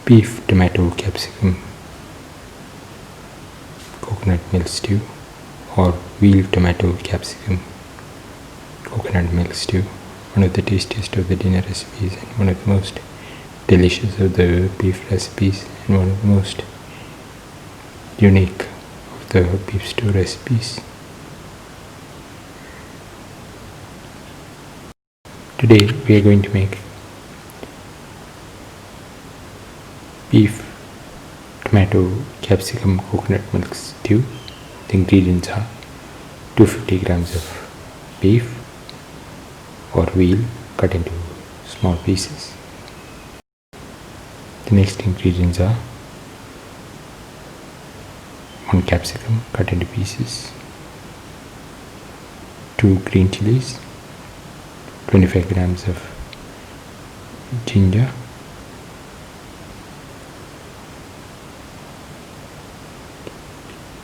Beef Tomato Capsicum Coconut Milk Stew, or Veal Tomato Capsicum Coconut Milk Stew. One of the tastiest of the dinner recipes and one of the most delicious of the beef recipes and one of the most unique of the beef stew recipes. Today we are going to make beef tomato capsicum coconut milk stew. The ingredients are 250 grams of beef or veal cut into small pieces. The next ingredients are 1 capsicum cut into pieces, 2 green chillies, 25 grams of ginger,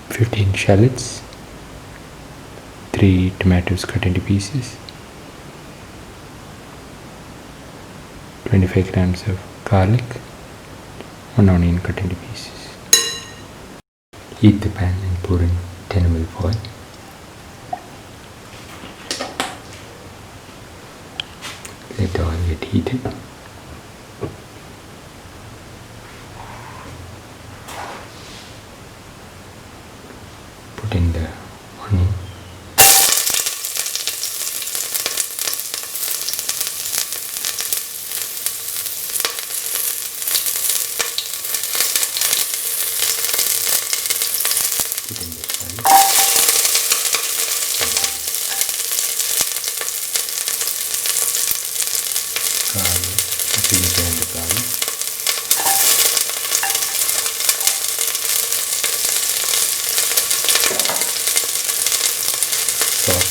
15 shallots, 3 tomatoes cut into pieces, 25 grams of garlic, 1 onion cut into pieces. Heat the pan and pour in 10 ml of oil. Let the oil get heated. Put in the onion. Put in the garlic. Until the garlic. Salt.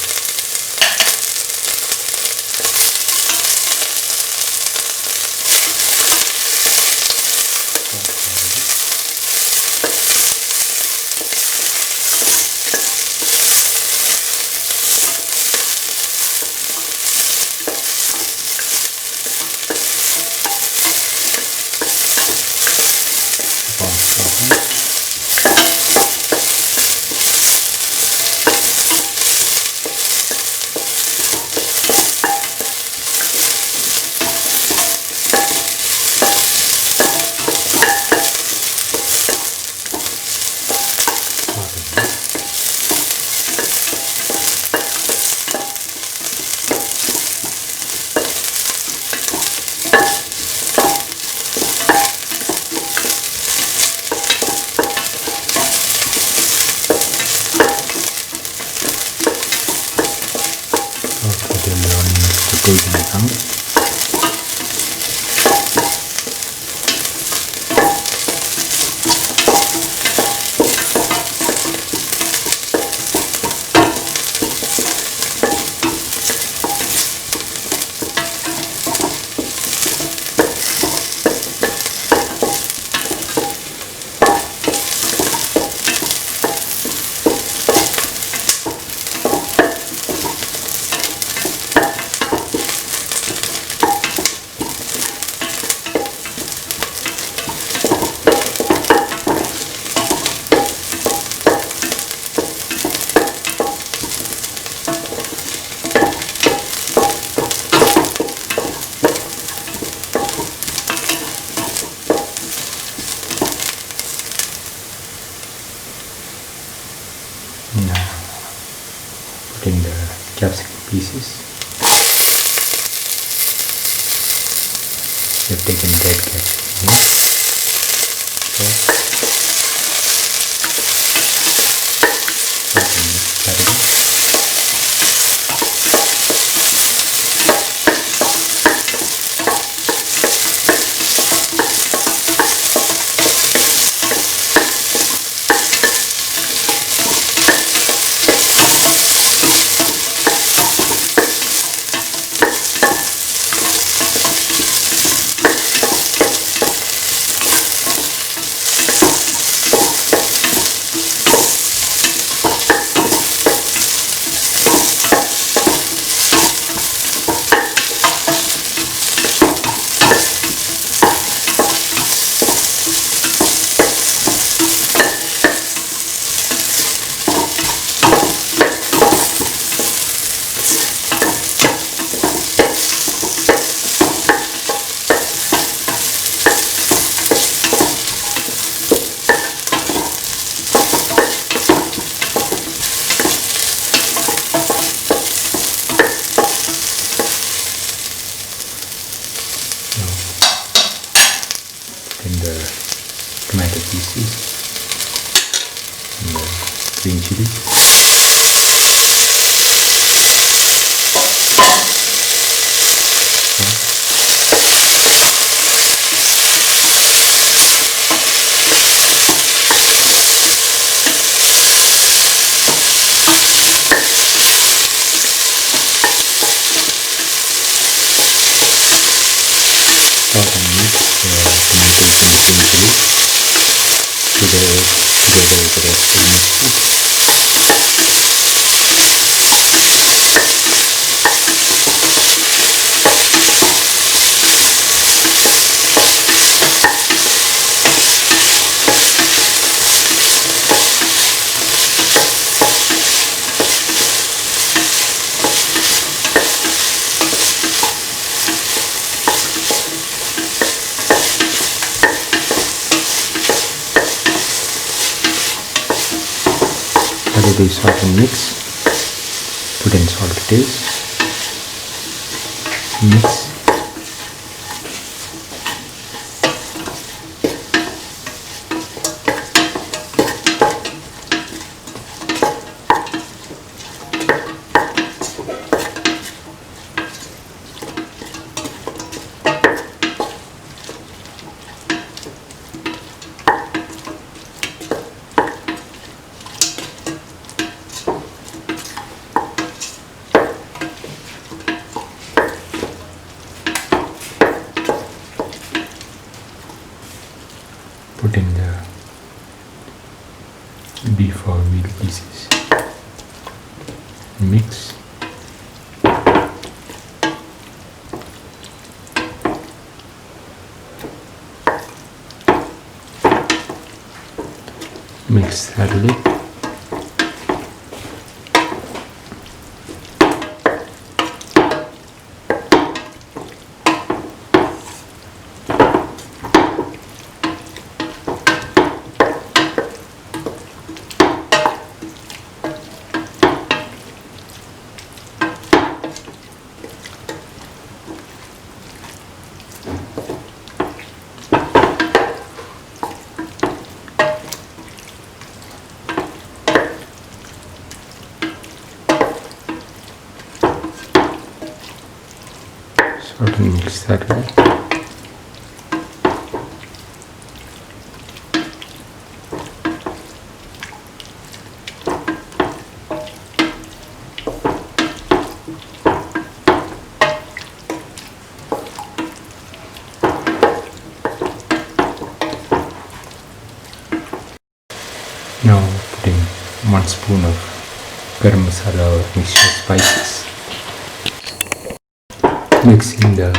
Golden brown. Now put in the capsicum pieces. We have taken dead capsicum here. green chili. Salt and mix tomatoes and green chili together with the rest of the mixture. After the salt and mix, put in salt to taste, mix. Put in the beef or veal pieces, mix. Mix thoroughly. Sort of mix thoroughly. Now put in 1 spoon of garam masala or mixture of spices. Mix in the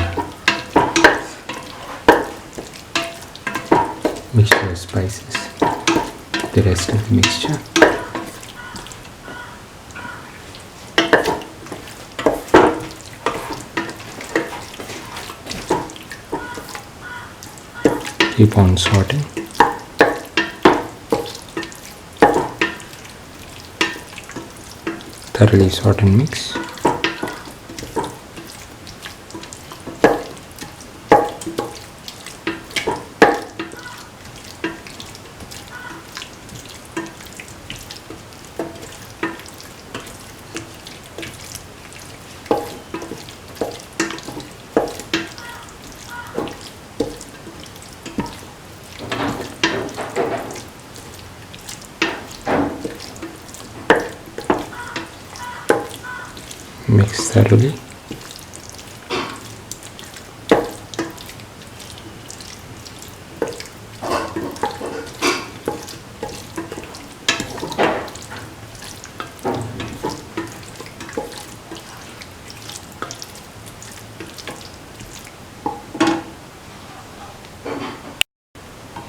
mixture of spices, the rest of the mixture. Keep on sauteing. Thoroughly saute and mix. Mix thoroughly.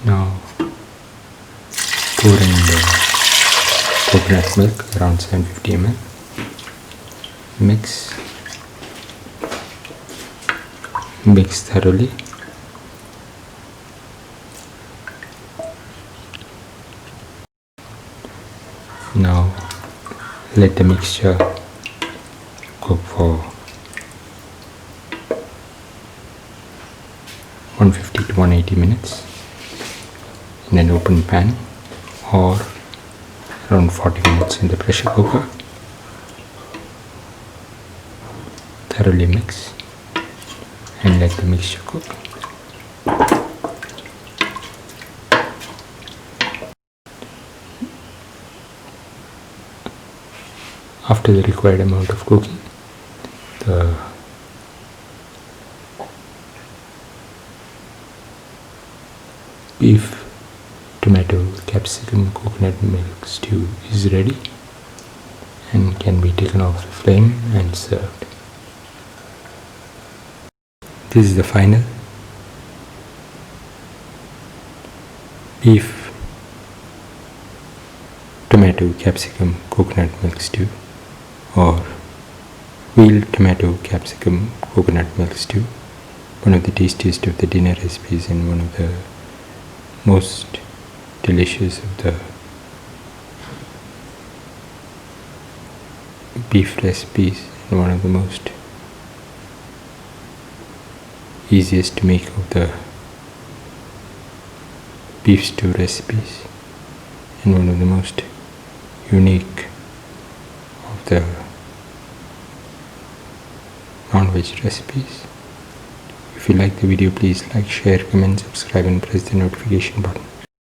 Now pour in the coconut milk around 750 ml. Mix thoroughly. Now let the mixture cook for 150 to 180 minutes in an open pan or around 40 minutes in the pressure cooker. Thoroughly mix and let the mixture cook. After the required amount of cooking, the beef tomato capsicum coconut milk stew is ready and can be taken off the flame and served. This is the final beef tomato capsicum coconut milk stew, or veal tomato capsicum coconut milk stew, one of the tastiest of the dinner recipes and one of the most delicious of the beef recipes, and one of the most easiest to make of the beef stew recipes, and one of the most unique of the non-veg recipes. If you like the video, please like, share, comment, subscribe and press the notification button.